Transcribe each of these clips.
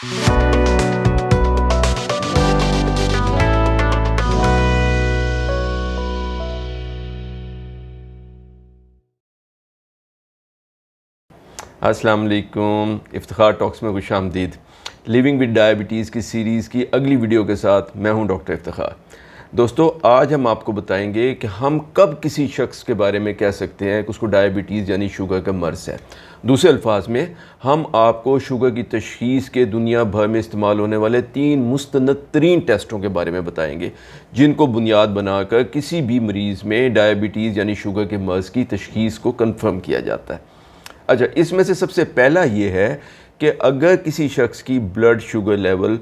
السلام علیکم، افتخار ٹاکس میں خوش آمدید۔ لیونگ ود ڈائبٹیز کی سیریز کی اگلی ویڈیو کے ساتھ میں ہوں ڈاکٹر افتخار۔ دوستو، آج ہم آپ کو بتائیں گے کہ ہم کب کسی شخص کے بارے میں کہہ سکتے ہیں کہ اس کو ڈائبٹیز یعنی شوگر کا مرض ہے۔ دوسرے الفاظ میں ہم آپ کو شوگر کی تشخیص کے دنیا بھر میں استعمال ہونے والے 3 مستند ترین ٹیسٹوں کے بارے میں بتائیں گے، جن کو بنیاد بنا کر کسی بھی مریض میں ڈائبٹیز یعنی شوگر کے مرض کی تشخیص کو کنفرم کیا جاتا ہے۔ اچھا، اس میں سے سب سے پہلا یہ ہے کہ اگر کسی شخص کی بلڈ شوگر لیول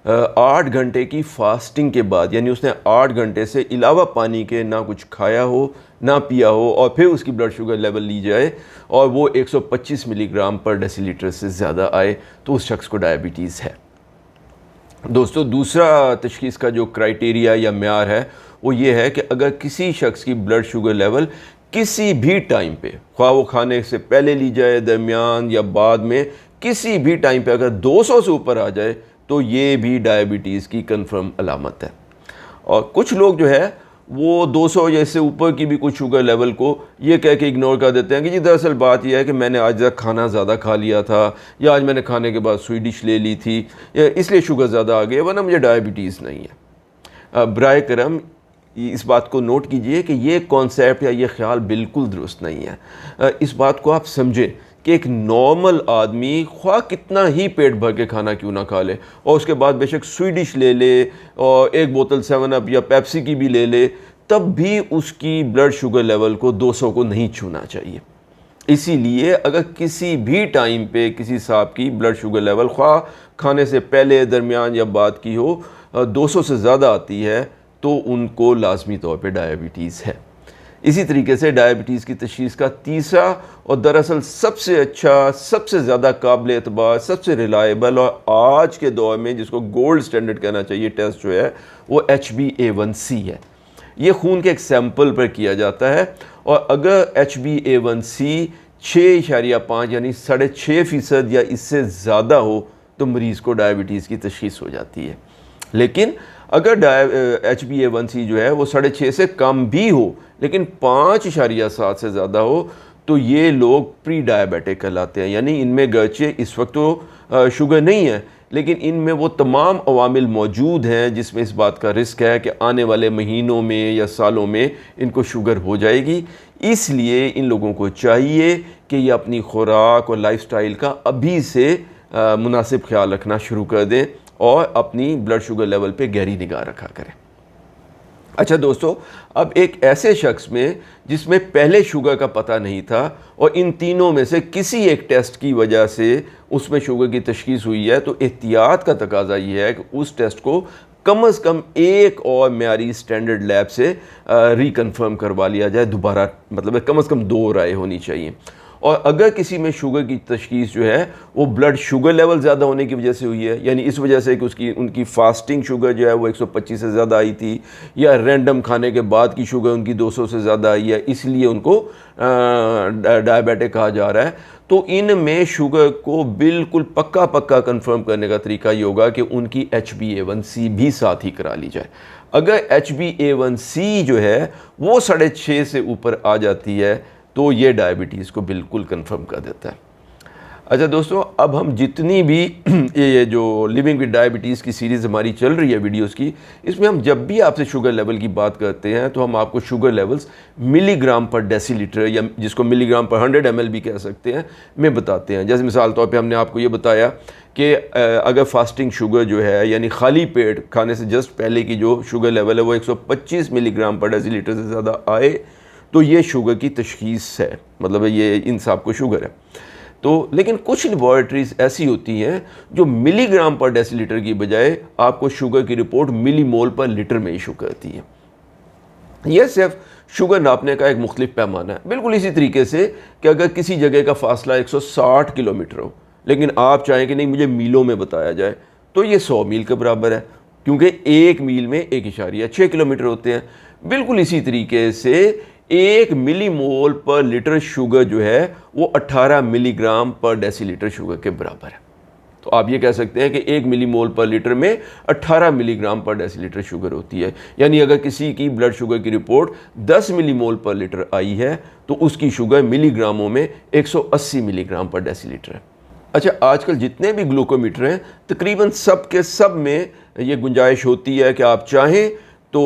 8 گھنٹے کی فاسٹنگ کے بعد، یعنی اس نے 8 گھنٹے سے علاوہ پانی کے نہ کچھ کھایا ہو نہ پیا ہو، اور پھر اس کی بلڈ شوگر لیول لی جائے اور وہ 125 ملی گرام پر ڈیسی لیٹر سے زیادہ آئے، تو اس شخص کو ڈائبٹیز ہے۔ دوستو، دوسرا تشخیص کا جو کرائیٹیریا یا معیار ہے وہ یہ ہے کہ اگر کسی شخص کی بلڈ شوگر لیول کسی بھی ٹائم پہ، خواہ وہ کھانے سے پہلے لی جائے، درمیان یا بعد میں، کسی بھی ٹائم پہ اگر 200 سے اوپر آ جائے تو یہ بھی ڈائبٹیز کی کنفرم علامت ہے۔ اور کچھ لوگ جو ہے وہ 200 یا اس سے اوپر کی بھی کچھ شوگر لیول کو یہ کہہ کے اگنور کر دیتے ہیں کہ جی دراصل بات یہ ہے کہ میں نے آج کھانا زیادہ کھا لیا تھا، یا آج میں نے کھانے کے بعد سویٹ ڈش لے لی تھی، یا اس لیے شوگر زیادہ آ گئی، ورنہ مجھے ڈائبٹیز نہیں ہے۔ برائے کرم اس بات کو نوٹ کیجئے کہ یہ کانسیپٹ یا یہ خیال بالکل درست نہیں ہے۔ اس بات کو آپ سمجھیں کہ ایک نارمل آدمی خواہ کتنا ہی پیٹ بھر کے کھانا کیوں نہ کھا لے، اور اس کے بعد بے شک سویٹ ڈش لے لے اور ایک بوتل 7 اپ یا پیپسی کی بھی لے لے، تب بھی اس کی بلڈ شوگر لیول کو 200 کو نہیں چھونا چاہیے۔ اسی لیے اگر کسی بھی ٹائم پہ کسی صاحب کی بلڈ شوگر لیول خواہ کھانے سے پہلے، درمیان یا بعد کی ہو، 200 سے زیادہ آتی ہے تو ان کو لازمی طور پہ ڈائبٹیز ہے۔ اسی طریقے سے ڈائبٹیز کی تشخیص کا تیسرا اور دراصل سب سے اچھا، سب سے زیادہ قابل اعتبار، سب سے ریلائبل اور آج کے دور میں جس کو گولڈ سٹینڈرڈ کہنا چاہیے ٹیسٹ جو ہے وہ HbA1c ہے۔ یہ خون کے ایک سیمپل پر کیا جاتا ہے، اور اگر HbA1c 6.5 یعنی 6.5% یا اس سے زیادہ ہو تو مریض کو ڈائبٹیز کی تشخیص ہو جاتی ہے۔ لیکن اگر HbA1c جو ہے وہ 6.5 سے کم بھی ہو لیکن 5.7 سے زیادہ ہو تو یہ لوگ پری ڈائبیٹک کہلاتے ہیں، یعنی ان میں گرچہ اس وقت تو شوگر نہیں ہے لیکن ان میں وہ تمام عوامل موجود ہیں جس میں اس بات کا رسک ہے کہ آنے والے مہینوں میں یا سالوں میں ان کو شوگر ہو جائے گی۔ اس لیے ان لوگوں کو چاہیے کہ یہ اپنی خوراک اور لائف سٹائل کا ابھی سے مناسب خیال رکھنا شروع کر دیں اور اپنی بلڈ شوگر لیول پہ گہری نگاہ رکھا کریں۔ اچھا دوستو، اب ایک ایسے شخص میں جس میں پہلے شوگر کا پتہ نہیں تھا اور ان تینوں میں سے کسی ایک ٹیسٹ کی وجہ سے اس میں شوگر کی تشخیص ہوئی ہے، تو احتیاط کا تقاضا یہ ہے کہ اس ٹیسٹ کو کم از کم ایک اور معیاری سٹینڈرڈ لیب سے ریکنفرم کروا لیا جائے دوبارہ، مطلب کم از کم 2 رائے ہونی چاہیے۔ اور اگر کسی میں شوگر کی تشخیص جو ہے وہ بلڈ شوگر لیول زیادہ ہونے کی وجہ سے ہوئی ہے، یعنی اس وجہ سے کہ ان کی فاسٹنگ شوگر جو ہے وہ 125 سے زیادہ آئی تھی، یا رینڈم کھانے کے بعد کی شوگر ان کی 200 سے زیادہ آئی ہے، اس لیے ان کو ڈائبیٹک کہا جا رہا ہے، تو ان میں شوگر کو بالکل پکا کنفرم کرنے کا طریقہ یہ ہوگا کہ ان کی HbA1c بھی ساتھ ہی کرا لی جائے۔ اگر HbA1c جو ہے وہ 6.5 سے اوپر آ جاتی ہے تو یہ ڈائبٹیز کو بالکل کنفرم کر دیتا ہے۔ اچھا دوستو، اب ہم جتنی بھی یہ جو لیونگ ود ڈائبٹیز کی سیریز ہماری چل رہی ہے ویڈیوز کی، اس میں ہم جب بھی آپ سے شوگر لیول کی بات کرتے ہیں تو ہم آپ کو شوگر لیولز ملی گرام پر ڈیسی لیٹر، یا جس کو ملی گرام پر 100 ml بھی کہہ سکتے ہیں، میں بتاتے ہیں۔ جیسے مثال طور پہ ہم نے آپ کو یہ بتایا کہ اگر فاسٹنگ شوگر جو ہے یعنی خالی پیٹ کھانے سے جسٹ پہلے کی جو شوگر لیول ہے وہ 125 ملی گرام پر ڈیسی لیٹر سے زیادہ آئے تو یہ شوگر کی تشخیص ہے، مطلب یہ ان صاحب کو شوگر ہے۔ تو لیکن کچھ لیبارٹریز ایسی ہوتی ہیں جو ملی گرام پر ڈیسی لیٹر کی بجائے آپ کو شوگر کی رپورٹ ملی مول پر لیٹر میں ایشو کرتی ہے۔ یہ صرف شوگر ناپنے کا ایک مختلف پیمانہ ہے، بالکل اسی طریقے سے کہ اگر کسی جگہ کا فاصلہ 160 کلومیٹر ہو لیکن آپ چاہیں کہ نہیں مجھے میلوں میں بتایا جائے تو یہ 100 میل کے برابر ہے، کیونکہ ایک میل میں 1.6 کلومیٹر ہوتے ہیں۔ بالکل اسی طریقے سے 1 ملی مول پر لیٹر شوگر جو ہے وہ 18 ملی گرام پر ڈیسی لیٹر شوگر کے برابر ہے۔ تو آپ یہ کہہ سکتے ہیں کہ 1 ملی مول پر لیٹر میں 18 ملی گرام پر ڈیسی لیٹر شوگر ہوتی ہے. یعنی اگر کسی کی بلڈ شوگر کی رپورٹ 10 ملی مول پر لیٹر آئی ہے تو اس کی شوگر ملی گراموں میں 180 ملی گرام پر ڈیسی لیٹر ہے. اچھا، آج کل جتنے بھی گلوکومیٹر ہیں تقریباً سب کے سب میں یہ گنجائش ہوتی ہے کہ آپ چاہیں تو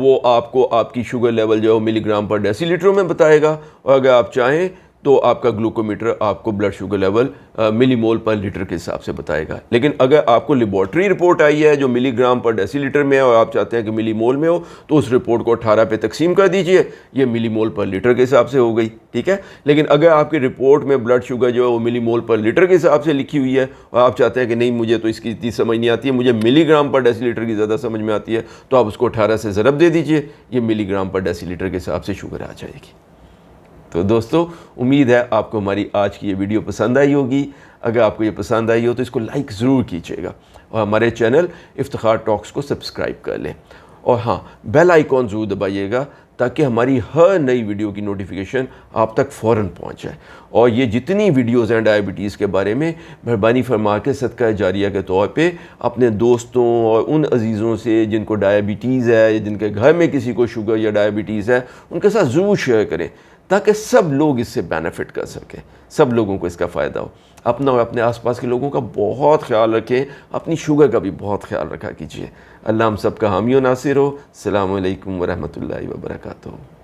وہ آپ کو آپ کی شوگر لیول جو ہے ملی گرام پر ڈیسی لیٹروں میں بتائے گا، اور اگر آپ چاہیں تو آپ کا گلوکومیٹر آپ کو بلڈ شوگر لیول ملی مول پر لیٹر کے حساب سے بتائے گا. لیکن اگر آپ کو لیبارٹری رپورٹ آئی ہے جو ملی گرام پر ڈیسی لیٹر میں ہے اور آپ چاہتے ہیں کہ ملی مول میں ہو، تو اس رپورٹ کو 18 پہ تقسیم کر دیجئے، یہ ملی مول پر لیٹر کے حساب سے ہو گئی. ٹھیک ہے. لیکن اگر آپ کی رپورٹ میں بلڈ شوگر جو ہے وہ ملی مول پر لیٹر کے حساب سے لکھی ہوئی ہے اور آپ چاہتے ہیں کہ نہیں مجھے تو اس کی اتنی سمجھ نہیں آتی ہے، مجھے ملی گرام پر ڈیسی لیٹر کی زیادہ سمجھ میں آتی ہے، تو آپ اس کو 18 سے ضرب دے دیجئے، یہ ملی گرام پر ڈیسی لیٹر کے حساب سے شوگر آ جائے گی. تو دوستو، امید ہے آپ کو ہماری آج کی یہ ویڈیو پسند آئی ہوگی. اگر آپ کو یہ پسند آئی ہو تو اس کو لائک ضرور کیجیے گا اور ہمارے چینل افتخار ٹاکس کو سبسکرائب کر لیں. اور ہاں، بیل آئیکن ضرور دبائیے گا تاکہ ہماری ہر نئی ویڈیو کی نوٹیفیکیشن آپ تک فوراً پہنچ جائے. اور یہ جتنی ویڈیوز ہیں ڈائبٹیز کے بارے میں، مہربانی فرما کے صدقہ جاریہ کے طور پہ اپنے دوستوں اور ان عزیزوں سے جن کو ڈائبٹیز ہے یا جن کے گھر میں کسی کو شوگر یا ڈائبٹیز ہے، ان کے ساتھ ضرور شیئر کریں تاکہ سب لوگ اس سے بینیفٹ کر سکیں، سب لوگوں کو اس کا فائدہ ہو. اپنا اور اپنے آس پاس کے لوگوں کا بہت خیال رکھیں، اپنی شوگر کا بھی بہت خیال رکھا کیجیے. اللہ ہم سب کا حامی و ناصر ہو. السلام علیکم ورحمۃ اللہ وبرکاتہ.